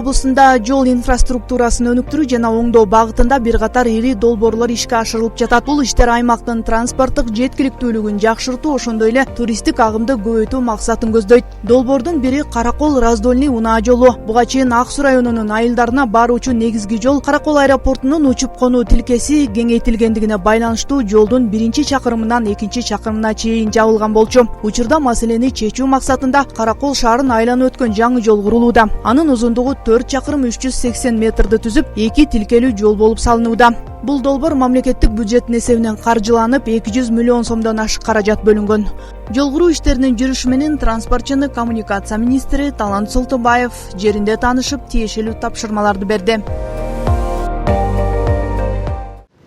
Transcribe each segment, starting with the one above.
облусунда жол инфраструктурасын өнүктүрүү жана оңдоо багытында бир катар ири долбоорлор ишке ашырылып жатат. Бул иштер аймактын транспорттук жеткиликтүүлүгүн жакшыртуу, ошондой эле туристтик агымды көбөйтүү максатын көздөйт. Долбоордун бири Каракол Раздольный унаа жолу. Буга чейин Ак Суу районунун айылдарына баруучу негизги жол Каракол аэропортунун учуп конуу тилкеси кеңейтилгендигине байланыштуу жолдун биринчи чакырымынан экинчи чакырымына чейин жабылган болчу. Учурда маселени чечүү максатында Каракол шаарын айланып өткөн жаңы жол курулууда. Анын узундугу 4 чакырым 380 метрди түзүп, 2 тилкелүү жол болуп салынууда. Бул долбоор мамлекеттик бюджеттин эсебинен каржыланып, 200 миллион сомдон ашык каражат бөлүнгөн. Жол куруу иштеринин жүрүшү менен транспорт жана коммуникация министри Талант Солтонбаев жеринде таанышып, тиешелүү тапшырмаларды берди.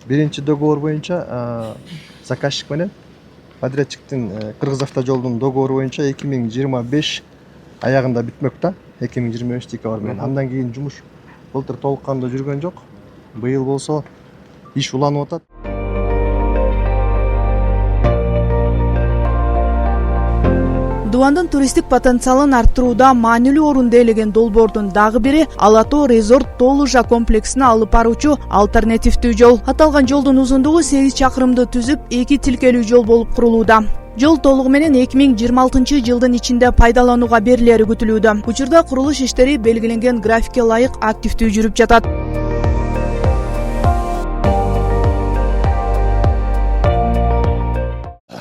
Биринчи договор боюнча заказчик менен подрядчиктин Кыргыз-Автожолдун договору боюнча 2025 аягында бүтмөк да. 2025 декабрь менен. Андан кийин жумуш былтыр толук кандуу жүргөн жок. Быйыл болсо иш уланып атат. Дубандын туристтик потенциалын арттырууда маанилүү орунду ээлеген долбоордун дагы бири Ала Тоо Резорт Толужа комплексине алып баруучу альтернативдүү жол. Аталган жолдун узундугу 8 чакырымды түзүп, 2 тилкелүү жол болуп курулууда. Жол толугу менен 2026 жылдын ичинде пайдаланууга берилери күтүлүүдө. Учурда курулуш иштери белгиленген графикке ылайык активдүү жүрүп жатат.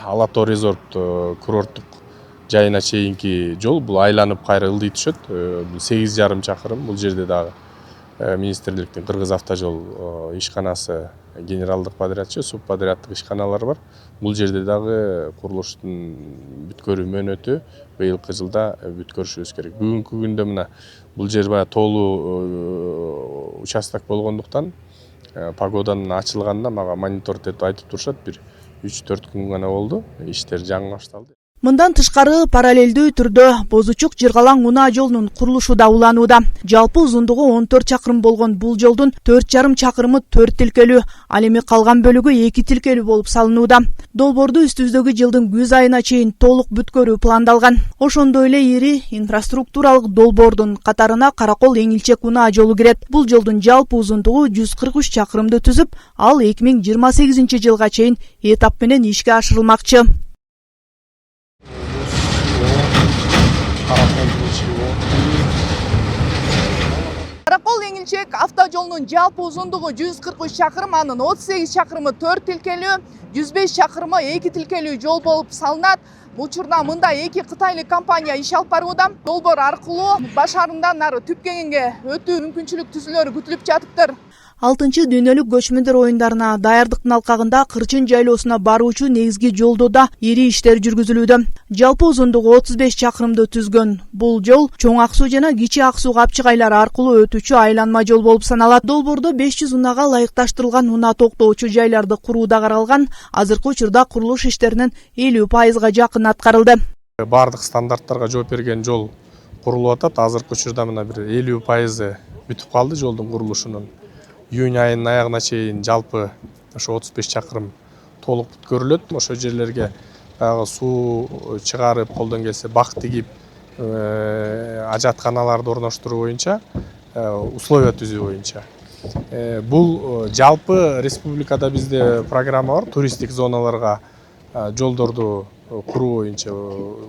Ала Тоо Резорт курорттук жайына чейинки жол бул айланып кайра ылдый түшөт. 8,5 чакырым. Бул жерде дагы министрликтин Кыргыз-Автожол ишканасы генералдык подрядчы, субподряддык ишканалар бар. Бул жерде дагы курулуштун бүткөрүү мөөнөтү быйылкы жылда бүткөрүшүбүз керек. Бүгүнкү күндө мына бул жер баягы тоолуу участок болгондуктан погоданын ачылганына мага мониторинг этип айтып турушат. Бир 3-4 күн гана болду. Иштер жаңы башталды. Мындан тышкары параллелдүү түрдө Бозучук Жыргалаң унаа жолунун курулушу да уланууда. Жалпы узундугу 14 чакырым болгон бул жолдун 4,5 чакырымы 4 тилкелүү, ал эми калган бөлүгү 2 тилкелүү болуп салынууда. Долбоорду үстүбүздөгү жылдын күз айына чейин толук бүткөрүү пландалган. Ошондой эле ири инфраструктуралык долбоордун катарына Каракол Эңилчек унаа жолу кирет. Бул жолдун жалпы узундугу 143 чакырымды түзүп, ал 2028 жылга чейин этап менен ишке ашырылмакчы. Каракол Эңилчек автожолунун жалпы узундугу 143 чакырым, анын 38 чакырымы 4 тилкелүү, 105 чакырымы 2 тилкелүү жол болуп салынат. Учурда мында 2 кытайлык компания иш алып барууда. Долбоор аркылуу баш арымдан нары түп кеңинге өтүү мүмкүнчүлүк түзүлөрү күтүлүп жатыптыр. 6-чы дүйнөлүк көчмөндөр оюндарына даярдыктын алкагында Кырчын жайлоосуна баруучу негизги жолдо да ири иштер жүргүзүлүүдө. Жалпы узундугу 35 чакырымды түзгөн бул жол Чоң Ак Суу жана Кичи Ак Суу капчыгайлары аркылуу өтүүчү айланма жол болуп саналат. Долбоордо 500 унаага ылайыкташтырылган унаа токтоочу жайларды куруу да каралган. Азыркы учурда курулуш иштеринин 50% жакын аткарылды. Бардык стандарттарга жооп берген жол курулуп атат. Азыркы учурда мына бир 50% бүтүп калды жолдун курулушунун. Июнь айынын аягына чейин жалпы ошо 35 чакырым толук бүткөрүлөт. Ошо жерлерге суу чыгарып, колдон келсе бак тигип, ажатканаларды орноштуруу боюнча, условия түзүү боюнча. Бул жалпы республикада бизде программа бар, туристтик зоналарга жолдорду куруу боюнча.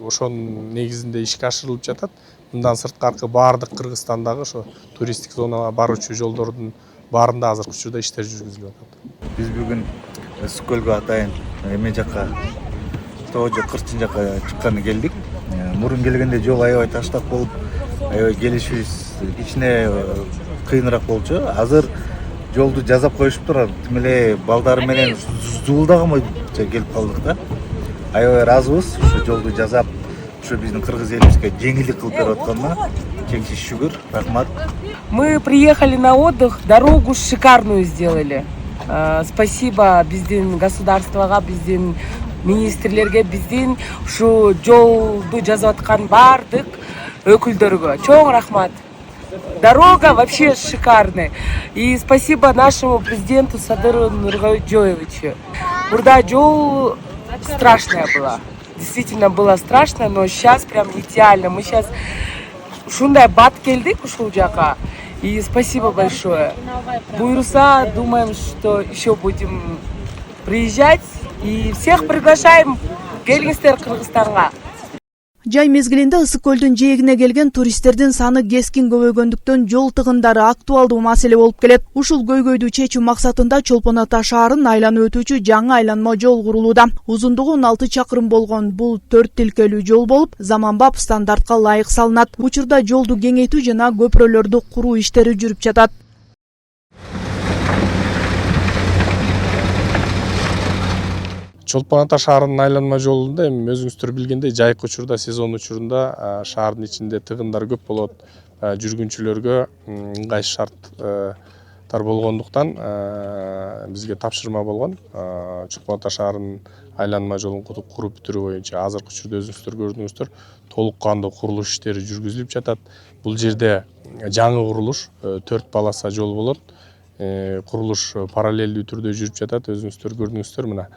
Ошонун негизинде ишке ашырылып жатат. Мындан сырткаркы баардык Кыргызстандагы ошо туристтик зоналарга баруучу жолдордун баарында азыркы учурда иштер жүргүзүлүп атат. Биз бүгүн Сүкөлгө атайын эме жакка, Тоожо Кырчын жакка чыкканы келдик. Мурун келгенде жол аябай таштак болуп, аябай келишибиз кичине кыйыныраак болчу. Азыр жолду жасап коюшуптур. Тим эле балдары менен зуулдаган келип калдык да. Аябай ыраазыбыз ушу жолду жасап, ушу биздин кыргыз элибизге жеңилдик кылып берип атканына кеңши шүгүр, рахмат. Мы приехали на отдых, дорогу шикарную сделали. Спасибо биздин государствога, биздин министрлерге, биздин ушу жолду жасап аткан бардык өкүлдөргө чоң рахмат. Дорога вообще шикарная. И спасибо нашему президенту Садыру Нургаджоевичу. Бурда жол страшная была. Действительно было страшно, но сейчас прям идеально. Мы сейчас ушундай бат келдик ушул жака. И спасибо большое. Буйруса, думаем, что еще будем приезжать. И всех приглашаем в Келгистер, Кыргызстанга. Жай мезгилинде ысык көлдүн жээгине келген туристтердин саны кескин көбөйгөндүктөн жол тыгындары актуалдуу маселе болуп келет. Ушул көйгөйдү чечүү максатында Чолпон Ата шаарын айланып өтүүчү жаңы айланма жол курулууда. Узундугу 16 чакырым болгон бул 4 тилкелүү жол болуп, заманбап стандартка ылайык салынат. Учурда жолду кеңейтүү жана көпүрөлөрдү куруу иштери жүрүп жатат. Чолпон Ата шаарынын айланма жолунда эми өзүңүздөр билгендей жайкы учурда, сезон учурунда шаардын ичинде тыгындар көп болот. Жүргүнчүлөргө ыңгайсыз шарттар болгондуктан бизге тапшырма болгон. Чолпон Ата шаарынын айланма жолун куруп бүтүрүү боюнча азыркы учурда өзүңүздөр көрдүңүздөр, толук кандуу курулуш иштери жүргүзүлүп жатат. Бул жерде жаңы курулуш 4 полоса жол болот. Курулуш параллелдүү түрдө жүрүп жатат. Өзүңүздөр көрдүңүздөр мына.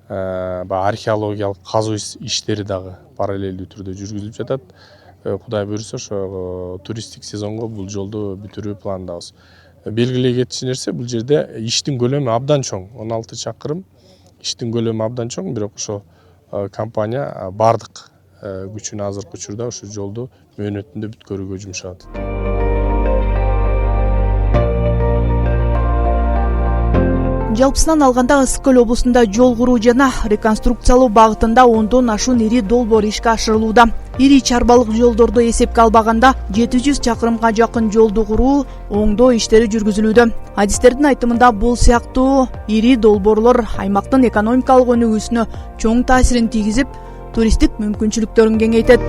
Археологиялык казуу иштери дагы параллелдүү түрдө жүргүзүлүп жатат. Кудай буйруса ошо туристтик сезонго бул жолду бүтүрүү пландабыз. Белгилей кетчү нерсе, бул жерде иштин көлөмү абдан чоң. 16 чакырым иштин көлөмү абдан чоң, бирок ошо компания бардык күчүн азыркы учурда ошо жолду мөөнөтүндө бүткөрүүгө жумшап атат. Жалпысынан алганда Ысык көл облусунда жол куруу жана реконструкциялоо багытында 10дон ашуун ири долбоор ишке ашырылууда. Ири чарбалык жолдорду эсепке албаганда 700 чакырымга жакын жолду куруу, оңдоо иштери жүргүзүлүүдө. Адистердин айтымында бул сыяктуу ири долбоорлор аймактын экономикалык өнүгүүсүнө чоң таасирин тийгизип, туристтик мүмкүнчүлүктөрүн кеңейтет.